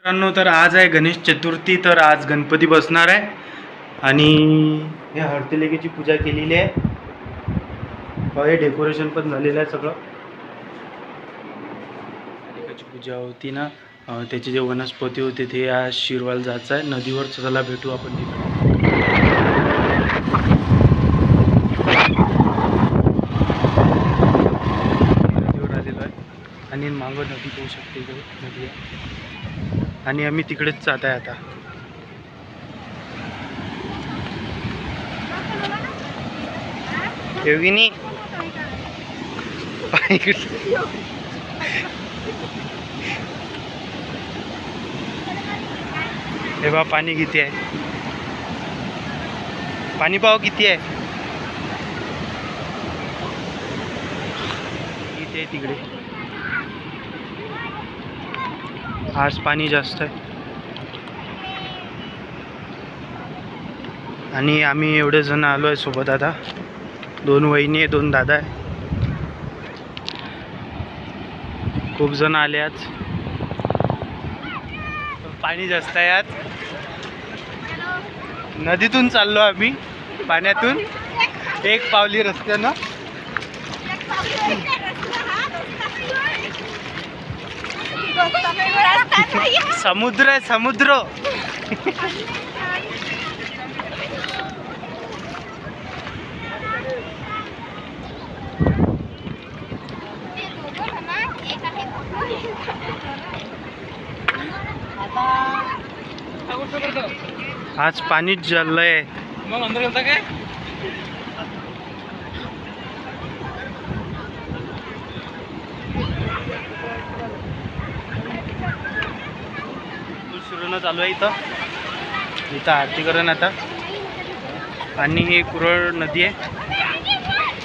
मित्रांनो, तर आज आहे गणेश चतुर्थी. तर आज गणपती बसणार आहे आणि हे हरतालिकेची पूजा केलेली आहे. हे डेकोरेशन पण झालेलं आहे सगळं. हरतालिकेची पूजा होती ना, त्याचे जे वनस्पती होते ते आज शिरवायला जायचं आहे नदीवर. चला भेटू आपण तिकडे. नदीवर आलेलो आहे आणि मागं नदी पाहू शकते, इकडे नदी आहे आणि आम्ही तिकडेच जात आहे आता. योगिनी हे बा, पाणी किती आहे, पाणी पाव किती आहे किती आहे तिकडे. आज पाणी जास्त आहे आणि आम्ही एवढे जण आलो आहे सोबत. आता 2 वहिनी आहे, 2 दादा आहे, खूप जण आले आज. पाणी जास्त आहे आज. नदीतून चाललो आम्ही, पाण्यातून 1 पावली रस्त्यानं. समुद्र आहे, समुद्र. आज पाणीच जळलंय. मग अंदर गेलता काय? शिरोनं चालू आहे इथं आरती करण आता. आणि हे कुरळ नदी आहे,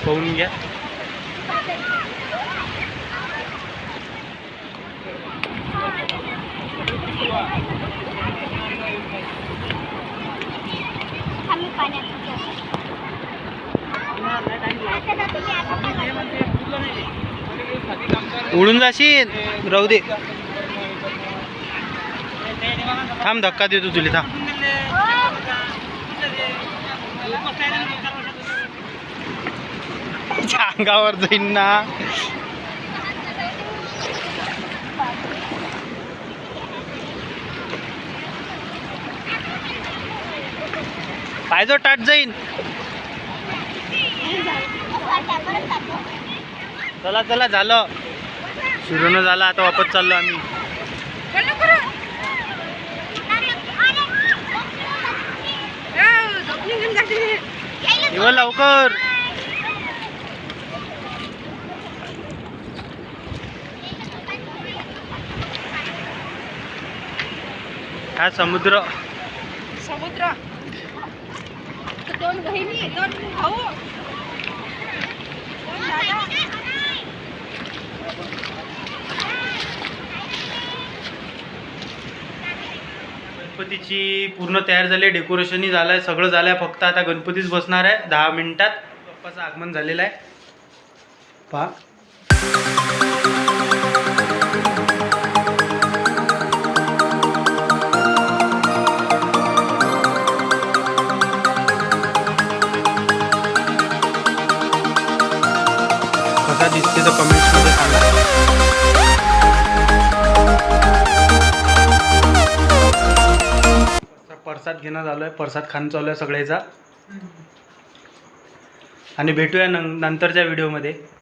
पाहून घ्या. उडून जाशील, राहू दे. थांब, धक्का देतो तुला, थांब. अंगावर जाईन ना. पायजो टाट जाईन. चला चला, झालं शिरोनं झालं. आता वापस चाललो आम्ही. लवकर. हा समुद्र. 2 बहिणी, 2 भाऊ. गणपतीची पूर्ण तयार झाली, डेकोरेशनही झालं आहे, सगळं झालं आहे. फक्त आता गणपतीच बसणार आहे 10 मिनिटात. बाप्पाचं आगमन झालेलं आहे, पहा. कसा दिसते तर कमेंट्समध्ये सांगा. प्रसाद घेणं झालं आहे, प्रसाद खाणं चालू आहे सगळ्याचा. आणि भेटूया नंतरच्या व्हिडिओमध्ये.